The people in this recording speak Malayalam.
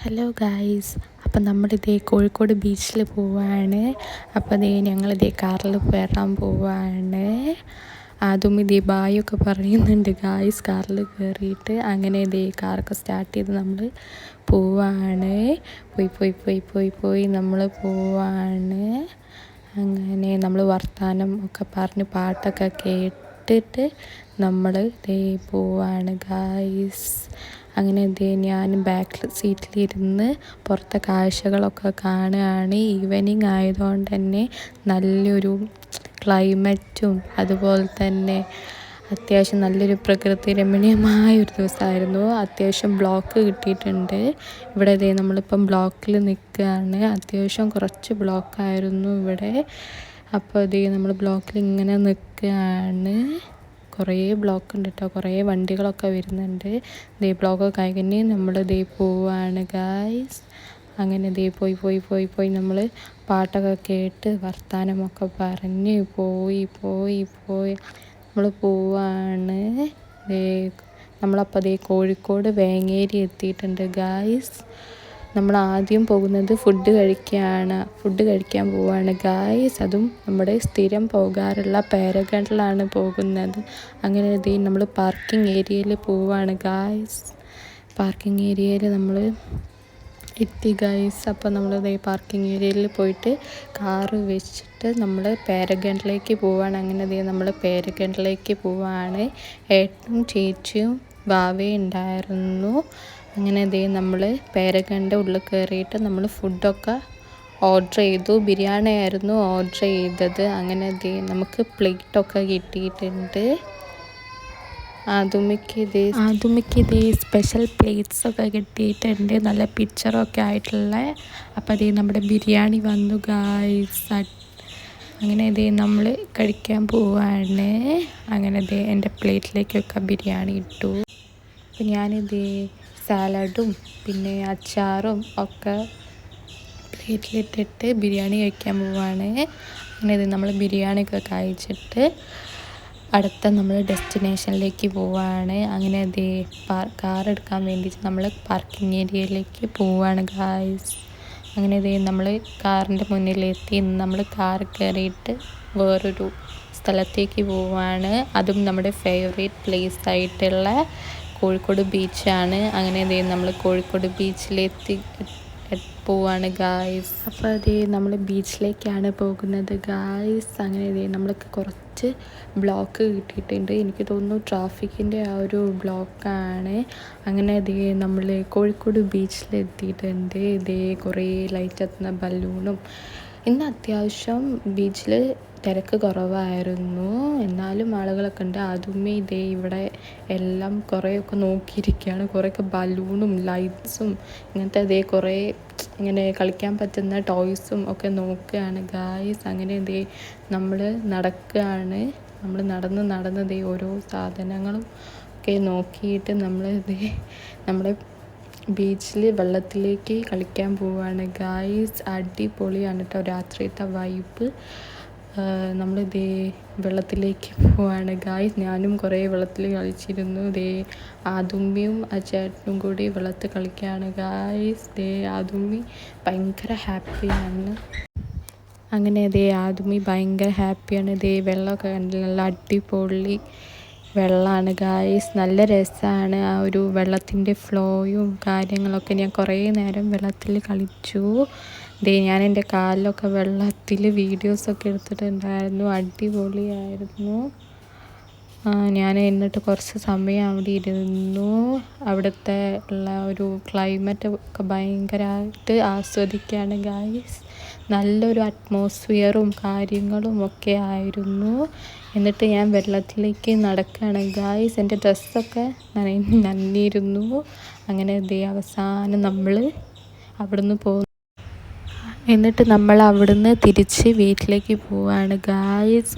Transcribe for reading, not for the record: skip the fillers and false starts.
ഹലോ ഗായ്സ്, അപ്പം നമ്മളിതേ കോഴിക്കോട് ബീച്ചിൽ പോവാണ്. അപ്പോൾ ഞങ്ങളിതേ കാറിൽ കയറാൻ പോവാണ്. അതും ഇതേ ബായൊക്കെ പറയുന്നുണ്ട് ഗായ്സ് കാറിൽ കയറിയിട്ട്. അങ്ങനെ ഇതേ കാറൊക്കെ സ്റ്റാർട്ട് ചെയ്ത് നമ്മൾ പോവാണ്. പോയി നമ്മൾ പോവാണ്. അങ്ങനെ നമ്മൾ വർത്താനം ഒക്കെ പറഞ്ഞ് പാട്ടൊക്കെ കേട്ടിട്ട് നമ്മൾ ഇതേ പോവാണ് ഗായ്സ്. അങ്ങനെ ഞാൻ ബാക്ക് സീറ്റിലിരുന്ന് പുറത്തെ കാഴ്ചകളൊക്കെ കാണുകയാണ്. ഈവനിങ് ആയതുകൊണ്ട് തന്നെ നല്ലൊരു ക്ലൈമറ്റും അതുപോലെ തന്നെ അത്യാവശ്യം നല്ലൊരു പ്രകൃതി രമണീയമായ ഒരു ദിവസമായിരുന്നു. അത്യാവശ്യം ബ്ലോക്ക് കിട്ടിയിട്ടുണ്ട് ഇവിടെ. നമ്മളിപ്പം ബ്ലോക്കിൽ നിൽക്കുകയാണ്. അത്യാവശ്യം കുറച്ച് ബ്ലോക്കായിരുന്നു ഇവിടെ. അപ്പോൾ നമ്മൾ ബ്ലോക്കിൽ ഇങ്ങനെ നിൽക്കുകയാണ്. കുറേ ബ്ലോക്ക് ഉണ്ട് കേട്ടോ, കുറേ വണ്ടികളൊക്കെ വരുന്നുണ്ട്. ബ്ലോക്കൊക്കെ കഴിഞ്ഞ് നമ്മൾ പോവാണ് ഗായ്സ്. അങ്ങനെ പോയി നമ്മൾ പാട്ടൊക്കെ കേട്ട് വർത്താനമൊക്കെ പറഞ്ഞ് പോയി നമ്മൾ പോവാണ്. നമ്മളപ്പോൾ കോഴിക്കോട് വേങ്ങേരി എത്തിയിട്ടുണ്ട് ഗായ്സ്. നമ്മൾ ആദ്യം പോകുന്നത് ഫുഡ് കഴിക്കാൻ പോവാണ് ഗായ്സ്. അതും നമ്മുടെ സ്ഥിരം പോകാറുള്ള പാരഗണിലാണ് പോകുന്നത്. അങ്ങനെ നമ്മൾ പാർക്കിംഗ് ഏരിയയിൽ പോവാണ് ഗായ്സ്. പാർക്കിംഗ് ഏരിയയിൽ നമ്മൾ എത്തി ഗായ്സ്. അപ്പോൾ നമ്മൾ പാർക്കിംഗ് ഏരിയയിൽ പോയിട്ട് കാറ് വെച്ചിട്ട് നമ്മൾ പാരഗണിലേക്ക് പോവാണ്. അങ്ങനെ നമ്മൾ പാരഗണിലേക്ക് പോവാണ്. ഏട്ടനും ചേച്ചിയും വാവയും ഉണ്ടായിരുന്നു. അങ്ങനെ നമ്മൾ പാരഗണിൻ്റെ ഉള്ളിൽ കയറിയിട്ട് നമ്മൾ ഫുഡൊക്കെ ഓർഡർ ചെയ്തു. ബിരിയാണി ആയിരുന്നു ഓർഡർ ചെയ്തത്. അങ്ങനെ നമുക്ക് പ്ലേറ്റൊക്കെ കിട്ടിയിട്ടുണ്ട്. ആദുമിക്ക് സ്പെഷ്യൽ പ്ലേറ്റ്സൊക്കെ കിട്ടിയിട്ടുണ്ട്, നല്ല പിക്ചറൊക്കെ ആയിട്ടുള്ള. അപ്പോൾ നമ്മുടെ ബിരിയാണി വന്നു ഗായ്സ്. അങ്ങനെ നമ്മൾ കഴിക്കാൻ പോവാണ്. അങ്ങനെ എൻ്റെ പ്ലേറ്റിലേക്കൊക്കെ ബിരിയാണി ഇട്ടു. അപ്പോൾ സാലഡും പിന്നെ അച്ചാറും ഒക്കെ പ്ലേറ്റിലിട്ടിട്ട് ബിരിയാണി കഴിക്കാൻ പോവാണ്. അങ്ങനെ നമ്മൾ ബിരിയാണിയൊക്കെ കഴിച്ചിട്ട് അടുത്ത നമ്മൾ ഡെസ്റ്റിനേഷനിലേക്ക് പോവാണ്. അങ്ങനെ കാർ എടുക്കാൻ വേണ്ടിയിട്ട് നമ്മൾ പാർക്കിംഗ് ഏരിയയിലേക്ക് പോവാണ് ഗായ്സ്. അങ്ങനെ നമ്മൾ കാറിൻ്റെ മുന്നിലെത്തി. നമ്മൾ കാർ കയറിയിട്ട് വേറൊരു സ്ഥലത്തേക്ക് പോവാണ്. അതും നമ്മുടെ ഫേവറേറ്റ് പ്ലേസ് ആയിട്ടുള്ള കോഴിക്കോട് ബീച്ചാണ്. അങ്ങനെ നമ്മൾ കോഴിക്കോട് ബീച്ചിലെത്തി പോവാണ് ഗായ്സ്. അപ്പോൾ നമ്മൾ ബീച്ചിലേക്കാണ് പോകുന്നത് ഗായ്സ്. അങ്ങനെ നമ്മൾക്ക് കുറച്ച് ബ്ലോക്ക് കിട്ടിയിട്ടുണ്ട്. എനിക്ക് തോന്നുന്നു ട്രാഫിക്കിൻ്റെ ആ ഒരു ബ്ലോക്കാണ്. അങ്ങനെ നമ്മൾ കോഴിക്കോട് ബീച്ചിലെത്തിയിട്ടുണ്ട്. കുറേ ലൈറ്റ് എത്തുന്ന ബലൂണും. ഇന്ന് അത്യാവശ്യം ബീച്ചിൽ തിരക്ക് കുറവായിരുന്നു, എന്നാലും ആളുകളൊക്കെ ഉണ്ട്. അതുമേ ഇവിടെ എല്ലാം കുറേയൊക്കെ നോക്കിയിരിക്കുകയാണ്. കുറേയൊക്കെ ബലൂണും ലൈറ്റ്സും ഇങ്ങനത്തെ കുറേ ഇങ്ങനെ കളിക്കാൻ പറ്റുന്ന ടോയ്സും ഒക്കെ നോക്കുകയാണ് ഗായ്സ്. അങ്ങനെ നമ്മൾ നടക്കുകയാണ്. നമ്മൾ നടന്ന് ഓരോ സാധനങ്ങളും ഒക്കെ നോക്കിയിട്ട് നമ്മൾ നമ്മുടെ ബീച്ചിൽ വെള്ളത്തിലേക്ക് കളിക്കാൻ പോവുകയാണ് ഗായ്സ്. അടിപൊളിയാണ് കേട്ടോ രാത്രിയത്തെ വൈബ്. നമ്മൾ വെള്ളത്തിലേക്ക് പോവാണ് ഗായ്സ്. ഞാനും കുറേ വെള്ളത്തിൽ കളിച്ചിരുന്നു. ആദുമ്മിയും ആ ചേട്ടനും കൂടി വെള്ളത്തിൽ കളിക്കുകയാണ് ഗായ്സ്. ആദുമ്മി ഭയങ്കര ഹാപ്പിയാണ്. അങ്ങനെ ആദുമ്മി ഭയങ്കര ഹാപ്പിയാണ്. വെള്ളമൊക്കെ കണ്ടില്ല, നല്ല അടിപൊളി വെള്ളമാണ് ഗായ്സ്. നല്ല രസമാണ് ആ ഒരു വെള്ളത്തിൻ്റെ ഫ്ലോയും കാര്യങ്ങളൊക്കെ. ഞാൻ കുറേ നേരം വെള്ളത്തിൽ കളിച്ചു. ഞാൻ എൻ്റെ കാലിലൊക്കെ വെള്ളത്തിൽ വീഡിയോസൊക്കെ എടുത്തിട്ടുണ്ടായിരുന്നു. അടിപൊളിയായിരുന്നു. ഞാൻ എന്നിട്ട് കുറച്ച് സമയം അവിടെ ഇരുന്നു. അവിടുത്തെ ഉള്ള ഒരു ക്ലൈമറ്റ് ഒക്കെ ഭയങ്കരമായിട്ട് ആസ്വദിക്കുകയാണ് ഗായ്സ്. നല്ലൊരു അറ്റ്മോസ്ഫിയറും കാര്യങ്ങളും ഒക്കെ ആയിരുന്നു. എന്നിട്ട് ഞാൻ വെള്ളത്തിലേക്ക് നടക്കുകയാണ് ഗായ്സ്. എൻ്റെ ഡ്രസ്സൊക്കെ നനഞ്ഞിരുന്നു. അങ്ങനെ അവസാനം നമ്മൾ അവിടുന്ന് പോകുന്നു. എന്നിട്ട് നമ്മൾ അവിടുന്ന് തിരിച്ച് വീട്ടിലേക്ക് പോവാണ് ഗായ്സ്.